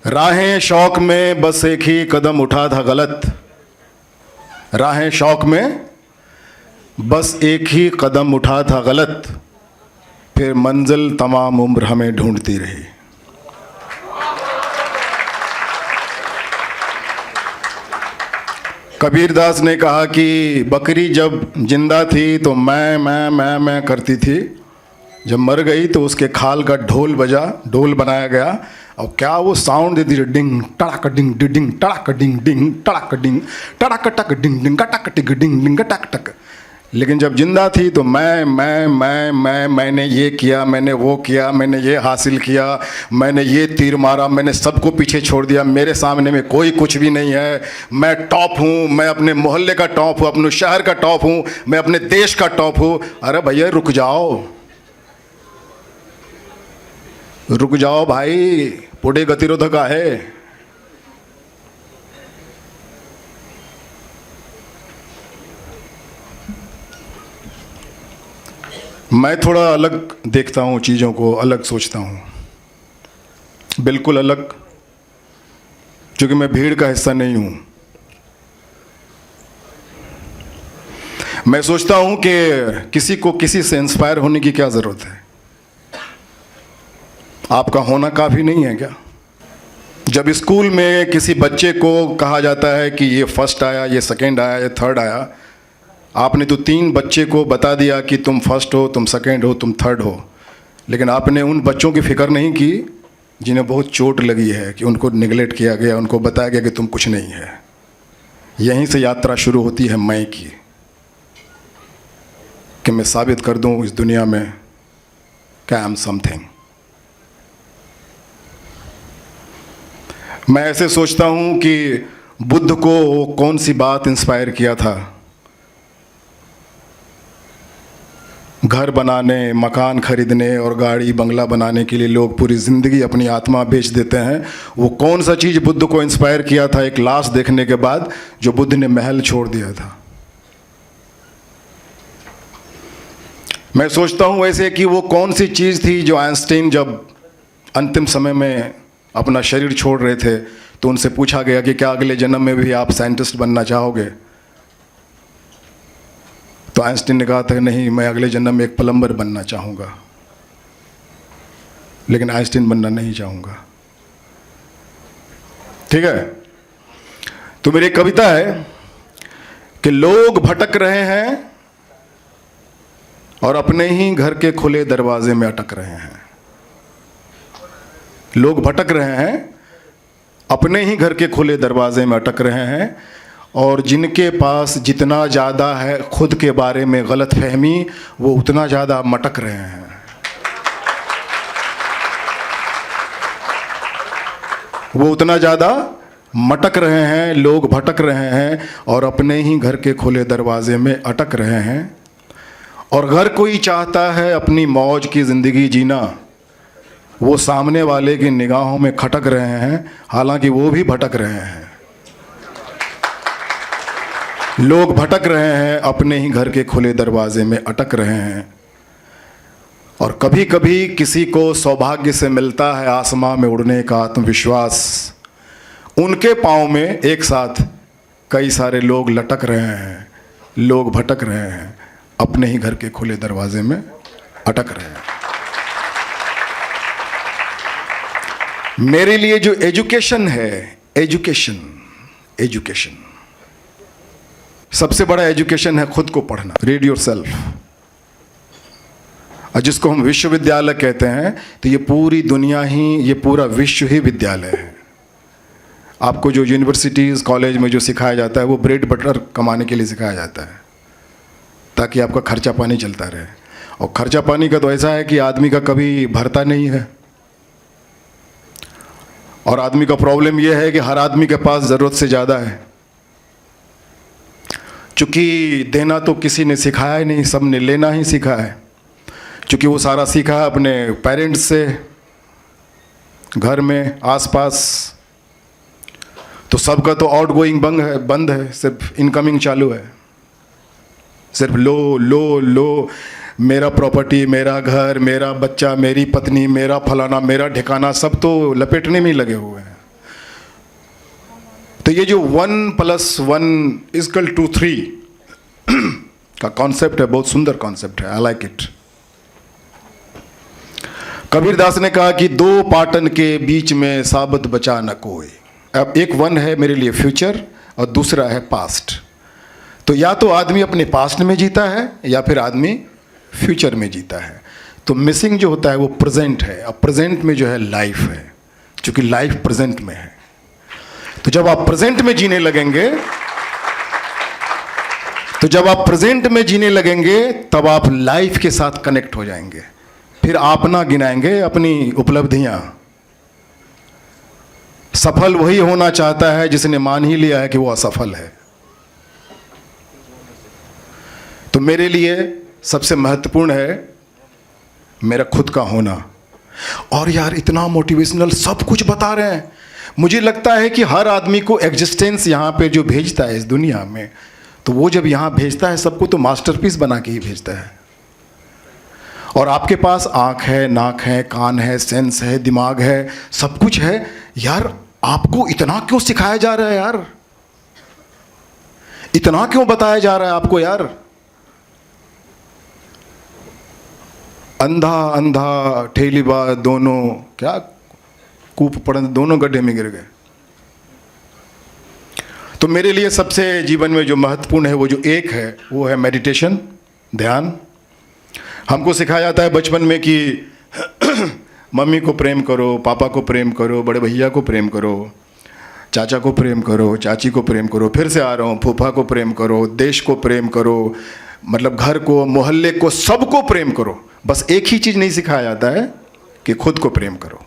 राहें शौक में बस एक ही कदम उठा था गलत। राहें शौक में बस एक ही कदम उठा था गलत, फिर मंजिल तमाम उम्र हमें ढूंढती रही। कबीरदास ने कहा कि बकरी जब जिंदा थी तो मैं करती थी, जब मर गई तो उसके खाल का ढोल बजा, ढोल बनाया गया और क्या वो साउंड देती थी, डिंग टड़ाक डिंग डिंग टड़ाक डिंग डिंग टड़ाक डिंग टड़ाक टक डिंग डिंग टक टिक डिंग डिंग टक टक। लेकिन जब जिंदा थी तो मैंने ये किया, मैंने वो किया, मैंने ये हासिल किया, मैंने ये तीर मारा, मैंने सबको पीछे छोड़ दिया, मेरे सामने में कोई कुछ भी नहीं है, मैं टॉप हूँ, मैं अपने मोहल्ले का टॉप हूँ, अपने शहर का टॉप हूँ, मैं अपने देश का टॉप हूँ। अरे भैया रुक जाओ, रुक जाओ भाई, पुढे गतिरोधक आहे। मैं थोड़ा अलग देखता हूँ चीज़ों को, अलग सोचता हूँ, बिल्कुल अलग, क्योंकि मैं भीड़ का हिस्सा नहीं हूँ। मैं सोचता हूँ कि किसी को किसी से इंस्पायर होने की क्या ज़रूरत है, आपका होना काफ़ी नहीं है क्या? जब स्कूल में किसी बच्चे को कहा जाता है कि ये फर्स्ट आया, ये सेकंड आया, ये थर्ड आया, आपने तो 3 बच्चे को बता दिया कि तुम फर्स्ट हो, तुम सेकंड हो, तुम थर्ड हो, लेकिन आपने उन बच्चों की फ़िक्र नहीं की जिन्हें बहुत चोट लगी है, कि उनको निगलेक्ट किया गया, उनको बताया गया कि तुम कुछ नहीं है। यहीं से यात्रा शुरू होती है मैं की, कि मैं साबित कर दूं इस दुनिया में कि आई एम समथिंग। मैं ऐसे सोचता हूं कि बुद्ध को कौन सी बात इंस्पायर किया था? घर बनाने, मकान खरीदने और गाड़ी बंगला बनाने के लिए लोग पूरी ज़िंदगी अपनी आत्मा बेच देते हैं। वो कौन सा चीज़ बुद्ध को इंस्पायर किया था एक लाश देखने के बाद, जो बुद्ध ने महल छोड़ दिया था? मैं सोचता हूँ ऐसे कि वो कौन सी चीज़ थी जो आइंस्टीन जब अंतिम समय में अपना शरीर छोड़ रहे थे तो उनसे पूछा गया कि क्या अगले जन्म में भी आप साइंटिस्ट बनना चाहोगे? तो आइंस्टीन ने कहा था नहीं, मैं अगले जन्म में एक प्लम्बर बनना चाहूँगा, लेकिन आइंस्टीन बनना नहीं चाहूँगा। ठीक है? तो मेरी एक कविता है कि लोग भटक रहे हैं और अपने ही घर के खुले दरवाजे में अटक रहे हैं। लोग भटक रहे हैं, अपने ही घर के खुले दरवाजे में अटक रहे हैं, और जिनके पास जितना ज़्यादा है खुद के बारे में गलत फहमी, वो उतना ज़्यादा मटक रहे हैं। वो उतना ज़्यादा मटक रहे हैं, लोग भटक रहे हैं और अपने ही घर के खुले दरवाजे में अटक रहे हैं। और हर कोई चाहता है अपनी मौज की ज़िंदगी जीना, वो सामने वाले की निगाहों में खटक रहे हैं, हालांकि वो भी भटक रहे हैं। लोग भटक रहे हैं, अपने ही घर के खुले दरवाजे में अटक रहे हैं। और कभी कभी किसी को सौभाग्य से मिलता है आसमां में उड़ने का आत्मविश्वास, उनके पाँव में एक साथ कई सारे लोग लटक रहे हैं। लोग भटक रहे हैं, अपने ही घर के खुले दरवाजे में अटक रहे हैं। मेरे लिए जो एजुकेशन है, एजुकेशन सबसे बड़ा एजुकेशन है खुद को पढ़ना, रीड योर सेल्फ। और जिसको हम विश्वविद्यालय कहते हैं, तो ये पूरी दुनिया ही, ये पूरा विश्व ही विद्यालय है। आपको जो यूनिवर्सिटीज़ कॉलेज में जो सिखाया जाता है वो ब्रेड बटर कमाने के लिए सिखाया जाता है, ताकि आपका खर्चा पानी चलता रहे। और खर्चा पानी का तो ऐसा है कि आदमी का कभी भरता नहीं है। और आदमी का प्रॉब्लम यह है कि हर आदमी के पास ज़रूरत से ज़्यादा है, चूँकि देना तो किसी ने सिखाया ही नहीं, सब ने लेना ही सीखा है। चूँकि वो सारा सीखा है अपने पेरेंट्स से, घर में आसपास, तो सबका तो आउट गोइंग बंद है, सिर्फ इनकमिंग चालू है। सिर्फ लो लो लो, मेरा प्रॉपर्टी, मेरा घर, मेरा बच्चा, मेरी पत्नी, मेरा फलाना, मेरा ठिकाना, सब तो लपेटने में ही लगे हुए हैं। तो ये जो 1+1=3 का कॉन्सेप्ट है, बहुत सुंदर कॉन्सेप्ट है, आई लाइक इट। कबीरदास ने कहा कि दो पाटन के बीच में साबत बचा न कोई। अब एक वन है मेरे लिए फ्यूचर और दूसरा है पास्ट। तो या तो आदमी अपने पास्ट में जीता है या फिर आदमी फ्यूचर में जीता है। तो मिसिंग जो होता है वो प्रेजेंट है, और प्रेजेंट में जो है लाइफ है, क्योंकि लाइफ प्रेजेंट में है। तो जब आप प्रेजेंट में जीने लगेंगे तब आप लाइफ के साथ कनेक्ट हो जाएंगे। फिर आप ना गिनाएंगे अपनी उपलब्धियां। सफल वही होना चाहता है जिसने मान ही लिया है कि वो असफल है। तो मेरे लिए सबसे महत्वपूर्ण है मेरा खुद का होना। और यार इतना मोटिवेशनल सब कुछ बता रहे हैं। मुझे लगता है कि हर आदमी को एग्जिस्टेंस यहाँ पे जो भेजता है इस दुनिया में, तो वो जब यहाँ भेजता है सबको तो मास्टरपीस बना के ही भेजता है। और आपके पास आँख है, नाक है, कान है, सेंस है, दिमाग है, सब कुछ है। यार आपको इतना क्यों सिखाया जा रहा है यार? इतना क्यों बताया जा रहा है आपको यार? अंधा अंधा ठेलीबा दोनों क्या कूप पड़, दोनों गड्ढे में गिर गए। तो मेरे लिए सबसे जीवन में जो महत्वपूर्ण है वो जो एक है वो है मेडिटेशन, ध्यान। हमको सिखाया जाता है बचपन में कि मम्मी को प्रेम करो, पापा को प्रेम करो, बड़े भैया को प्रेम करो, चाचा को प्रेम करो, चाची को प्रेम करो, फिर से आ रहा हूँ, फूफा को प्रेम करो, देश को प्रेम करो, मतलब घर को, मोहल्ले को, सबको प्रेम करो। बस एक ही चीज़ नहीं सिखाया जाता है कि खुद को प्रेम करो।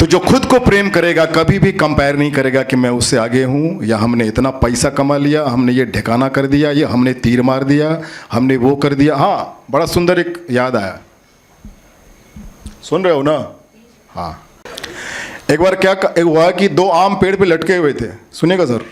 तो जो खुद को प्रेम करेगा कभी भी कंपेयर नहीं करेगा कि मैं उससे आगे हूँ, या हमने इतना पैसा कमा लिया, हमने ये ठिकाना कर दिया, या हमने तीर मार दिया, हमने वो कर दिया। हाँ, बड़ा सुंदर एक याद आया, सुन रहे हो ना? हाँ, एक बार क्या हुआ कि दो आम पेड़ पे लटके हुए थे। सुनिएगा सर।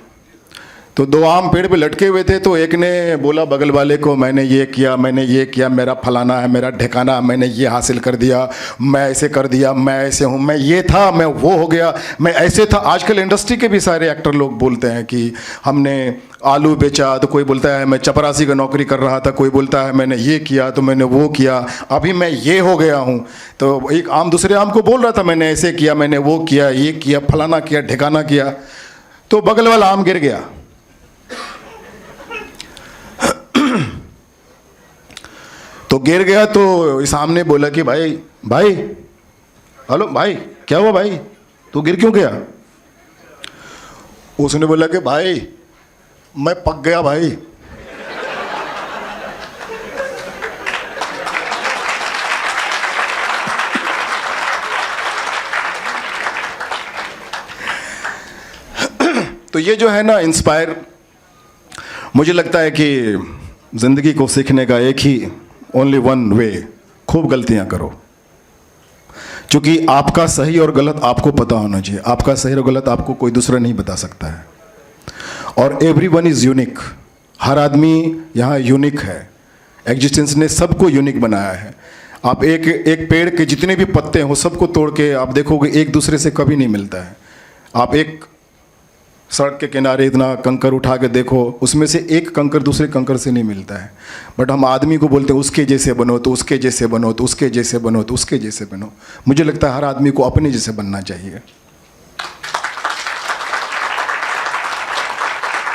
तो दो आम पेड़ पे लटके हुए थे, तो एक ने बोला बगल वाले को, मैंने ये किया, मैंने ये किया, मेरा फलाना है, मेरा ठिकाना, मैंने ये हासिल कर दिया, मैं ऐसे कर दिया, मैं ऐसे हूँ, मैं ये था, मैं वो हो गया, मैं ऐसे था। आजकल इंडस्ट्री के भी सारे एक्टर लोग बोलते हैं कि हमने आलू बेचा, तो कोई बोलता है मैं चपरासी का नौकरी कर रहा था, कोई बोलता है मैंने ये किया तो मैंने वो किया, अभी मैं ये हो गया हूँ। तो एक आम दूसरे आम को बोल रहा था मैंने ऐसे किया, मैंने वो किया, ये किया, फलाना किया, ठिकाना किया। तो बगल वाला आम गिर गया। तो गिर गया तो सामने बोला कि भाई भाई, हेलो भाई, क्या हुआ भाई, तू गिर क्यों गया? उसने बोला कि भाई मैं पक गया भाई। तो ये जो है ना इंस्पायर, मुझे लगता है कि जिंदगी को सीखने का एक ही ओनली वन वे, खूब गलतियां करो, क्योंकि आपका सही और गलत आपको पता होना चाहिए। आपका सही और गलत आपको कोई दूसरा नहीं बता सकता है। और एवरीवन इज यूनिक, हर आदमी यहाँ यूनिक है। एग्जिस्टेंस ने सबको यूनिक बनाया है। आप एक पेड़ के जितने भी पत्ते हैं वो सबको तोड़ के आप देखोगे एक दूसरे से कभी नहीं मिलता है। आप एक सड़क के किनारे इतना कंकर उठा के देखो, उसमें से एक कंकर दूसरे कंकर से नहीं मिलता है। बट हम आदमी को बोलते हैं उसके जैसे बनो, तो उसके जैसे बनो, तो उसके जैसे बनो, तो उसके जैसे बनो। मुझे लगता है हर आदमी को अपने जैसे बनना चाहिए।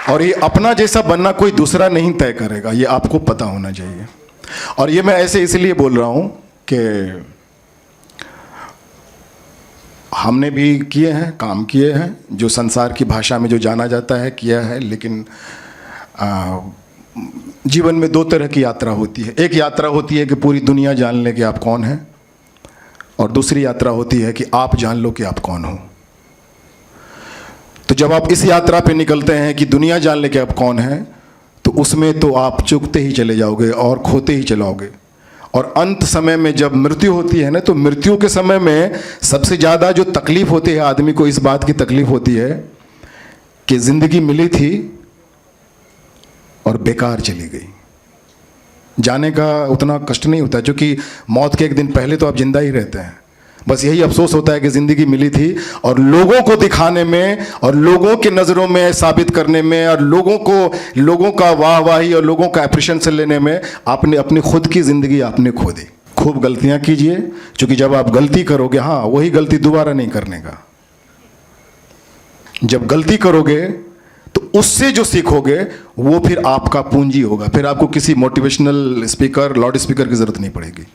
और ये अपना जैसा बनना कोई दूसरा नहीं तय करेगा, ये आपको पता होना चाहिए। और ये मैं ऐसे इसलिए बोल रहा हूँ कि हमने भी किए हैं, काम किए हैं, जो संसार की भाषा में जो जाना जाता है किया है। लेकिन जीवन में दो तरह की यात्रा होती है। एक यात्रा होती है कि पूरी दुनिया जान ले कि आप कौन हैं, और दूसरी यात्रा होती है कि आप जान लो कि आप कौन हो। तो जब आप इस यात्रा पे निकलते हैं कि दुनिया जान ले कि आप कौन हैं, तो उसमें तो आप चूकते ही चले जाओगे और खोते ही चलोगे। और अंत समय में जब मृत्यु होती है ना, तो मृत्यु के समय में सबसे ज़्यादा जो तकलीफ़ होती है आदमी को, इस बात की तकलीफ़ होती है कि ज़िंदगी मिली थी और बेकार चली गई। जाने का उतना कष्ट नहीं होता, क्योंकि मौत के एक दिन पहले तो आप जिंदा ही रहते हैं। बस यही अफसोस होता है कि ज़िंदगी मिली थी और लोगों को दिखाने में और लोगों की नज़रों में साबित करने में और लोगों का वाहवाही और लोगों का एप्रिशिएशन लेने में आपने अपनी खुद की ज़िंदगी आपने खो दी। खूब गलतियां कीजिए, क्योंकि जब आप गलती करोगे, हाँ, वही गलती दोबारा नहीं करने का। जब गलती करोगे तो उससे जो सीखोगे वो फिर आपका पूंजी होगा। फिर आपको किसी मोटिवेशनल स्पीकर, लाउड स्पीकर की जरूरत नहीं पड़ेगी।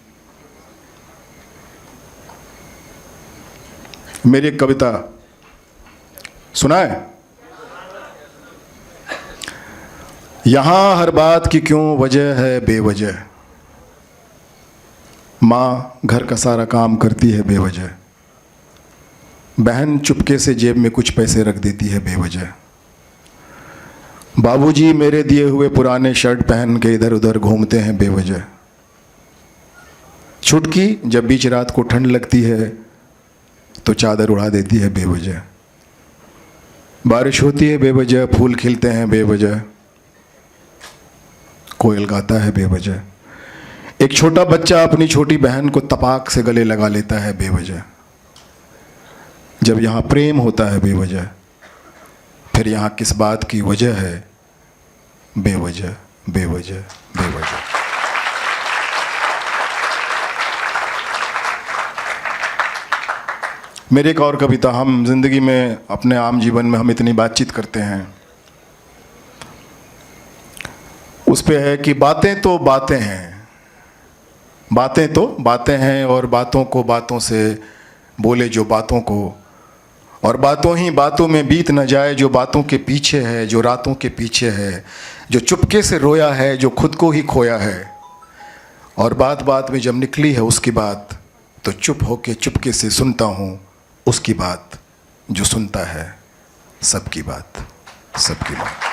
मेरी एक कविता सुना है? यहां हर बात की क्यों वजह है बेवजह, माँ घर का सारा काम करती है बेवजह, बहन चुपके से जेब में कुछ पैसे रख देती है बेवजह, बाबूजी मेरे दिए हुए पुराने शर्ट पहन के इधर उधर घूमते हैं बेवजह, छुटकी जब बीच रात को ठंड लगती है तो चादर उड़ा देती है बेवजह, बारिश होती है बेवजह, फूल खिलते हैं बेवजह, कोयल गाता है बेवजह, एक छोटा बच्चा अपनी छोटी बहन को तपाक से गले लगा लेता है बेवजह। जब यहाँ प्रेम होता है बेवजह, फिर यहाँ किस बात की वजह है बेवजह बेवजह बेवजह। मेरी एक और कविता, हम जिंदगी में अपने आम जीवन में हम इतनी बातचीत करते हैं, उस पे है कि बातें तो बातें हैं, बातें तो बातें हैं और बातों को बातों से बोले जो बातों को, और बातों ही बातों में बीत न जाए जो बातों के पीछे है, जो रातों के पीछे है, जो चुपके से रोया है, जो खुद को ही खोया है, और बात बात में जब निकली है उसकी बात, तो चुप होके चुपके से सुनता हूँ उसकी बात, जो सुनता है सबकी बात, सबकी बात।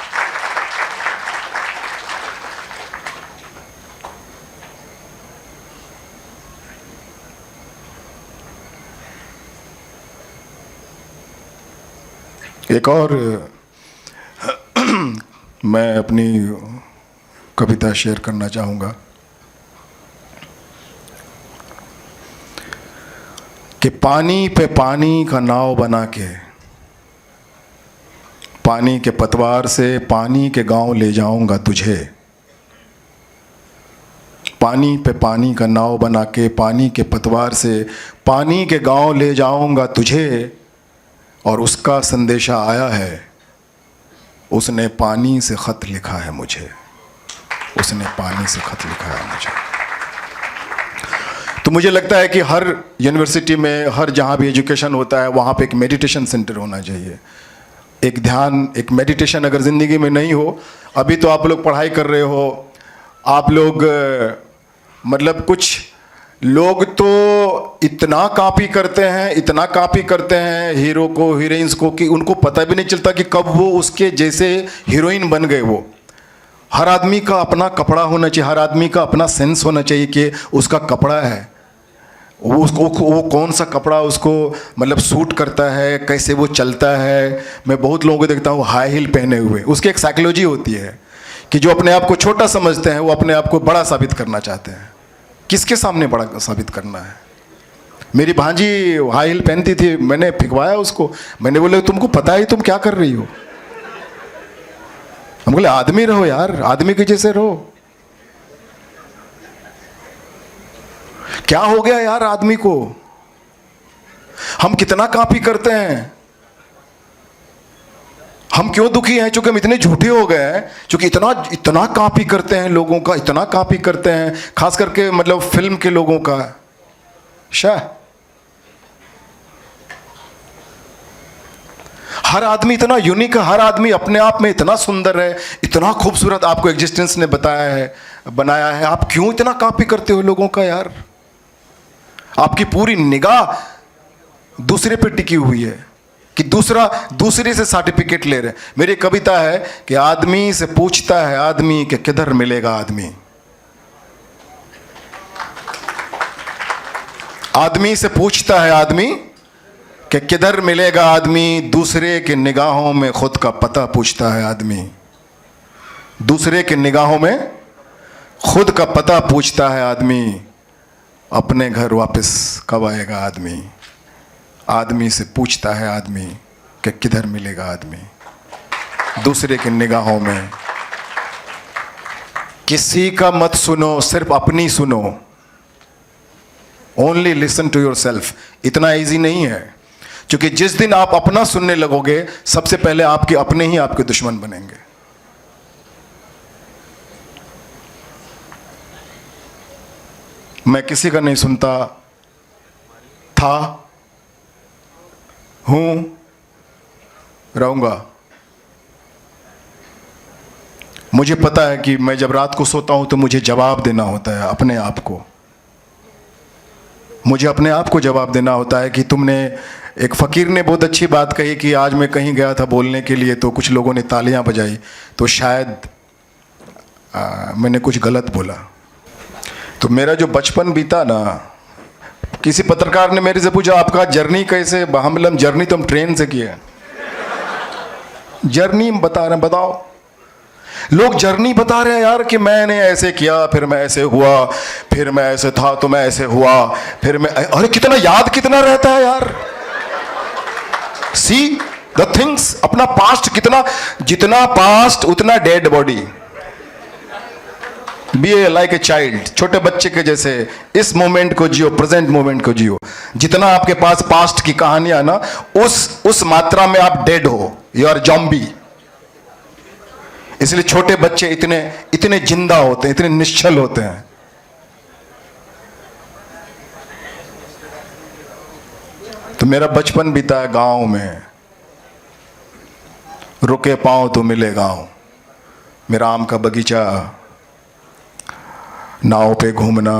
एक और मैं अपनी कविता शेयर करना चाहूँगा कि पानी पे पानी का नाव बना के, पानी के पतवार से पानी के गांव ले जाऊंगा तुझे, पानी पे पानी का नाव बना के पानी के पतवार से पानी के गांव ले जाऊंगा तुझे, और उसका संदेशा आया है, उसने पानी से खत लिखा है मुझे, उसने पानी से खत लिखा है मुझे। तो मुझे लगता है कि हर यूनिवर्सिटी में, हर जहाँ भी एजुकेशन होता है, वहाँ पे एक मेडिटेशन सेंटर होना चाहिए। एक ध्यान, एक मेडिटेशन अगर ज़िंदगी में नहीं हो, अभी तो आप लोग पढ़ाई कर रहे हो, आप लोग मतलब कुछ लोग तो इतना कॉपी करते हैं, इतना कॉपी करते हैं हीरो को, हीरोइंस को, कि उनको पता भी नहीं चलता कि कब वो उसके जैसे हीरोइन बन गए। वो हर आदमी का अपना कपड़ा होना चाहिए, हर आदमी का अपना सेंस होना चाहिए कि उसका कपड़ा है, वो उसको वो कौन सा कपड़ा उसको मतलब सूट करता है, कैसे वो चलता है। मैं बहुत लोगों को देखता हूँ हाई हील पहने हुए, उसकी एक साइकोलॉजी होती है कि जो अपने आप को छोटा समझते हैं वो अपने आप को बड़ा साबित करना चाहते हैं। किसके सामने बड़ा साबित करना है? मेरी भांजी हाई हील पहनती थी, मैंने फिकवाया उसको, मैंने बोला तुमको पता है तुम क्या कर रही हो? हम बोले आदमी रहो यार, आदमी के जैसे रहो। क्या हो गया यार आदमी को? हम कितना कॉपी करते हैं, हम क्यों दुखी हैं? क्योंकि हम इतने झूठे हो गए हैं, क्योंकि इतना कॉपी करते हैं लोगों का, इतना कॉपी करते हैं, खास करके मतलब फिल्म के लोगों का। शाह हर आदमी इतना यूनिक है, हर आदमी अपने आप में इतना सुंदर है, इतना खूबसूरत आपको एग्जिस्टेंस ने बताया है, बनाया है। आप क्यों इतना कॉपी करते हो लोगों का यार? आपकी पूरी निगाह दूसरे पे टिकी हुई है कि दूसरे से सर्टिफिकेट ले रहे। मेरी कविता है कि आदमी से पूछता है आदमी कि किधर मिलेगा आदमी, आदमी से पूछता है आदमी कि किधर मिलेगा आदमी, दूसरे के निगाहों में खुद का पता पूछता है आदमी, दूसरे के निगाहों में खुद का पता पूछता है आदमी। अपने घर वापस कब आएगा आदमी, आदमी से पूछता है आदमी कि किधर मिलेगा आदमी। दूसरे की निगाहों में किसी का मत सुनो, सिर्फ अपनी सुनो। Only listen to yourself. इतना इजी नहीं है, क्योंकि जिस दिन आप अपना सुनने लगोगे, सबसे पहले आपके अपने ही आपके दुश्मन बनेंगे। मैं किसी का नहीं सुनता था, हूं, रहूंगा। मुझे पता है कि मैं जब रात को सोता हूं तो मुझे जवाब देना होता है अपने आप को। मुझे अपने आप को जवाब देना होता है कि तुमने, एक फ़कीर ने बहुत अच्छी बात कही कि आज मैं कहीं गया था बोलने के लिए, तो कुछ लोगों ने तालियां बजाई, तो शायद मैंने कुछ गलत बोला। तो मेरा जो बचपन बीता ना, किसी पत्रकार ने मेरे से पूछा आपका जर्नी कैसे, हम जर्नी तो हम ट्रेन से किए। जर्नी बता रहे हैं, बताओ। लोग जर्नी बता रहे हैं यार कि मैंने ऐसे किया, फिर मैं ऐसे हुआ, फिर मैं ऐसे था तो मैं ऐसे हुआ, फिर मैं, अरे कितना याद कितना रहता है यार। सी द थिंग्स, अपना पास्ट कितना, जितना पास्ट उतना dead body. Be a like a child, छोटे बच्चे के जैसे इस मोमेंट को जियो, प्रेजेंट मोमेंट को जियो। जितना आपके पास पास्ट की कहानियां ना, उस मात्रा में आप डेड हो, यू आर जॉम्बी। इसलिए छोटे बच्चे इतने जिंदा होते हैं, इतने निश्चल होते हैं। तो मेरा बचपन बीता है गांव में, रुके पांव तो मिले गांव। मेरा आम का बगीचा, नाव पे घूमना,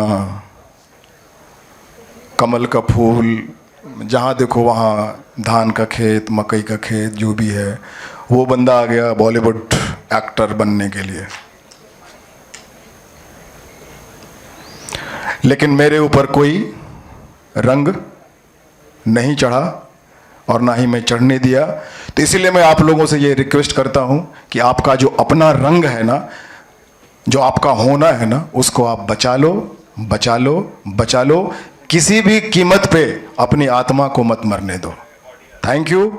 कमल का फूल, जहाँ देखो वहाँ धान का खेत, मकई का खेत, जो भी है। वो बंदा आ गया बॉलीवुड एक्टर बनने के लिए, लेकिन मेरे ऊपर कोई रंग नहीं चढ़ा और ना ही मैं चढ़ने दिया। तो इसीलिए मैं आप लोगों से ये रिक्वेस्ट करता हूँ कि आपका जो अपना रंग है ना, जो आपका होना है ना, उसको आप बचा लो, बचा लो, बचा लो। किसी भी कीमत पे अपनी आत्मा को मत मरने दो। Thank you.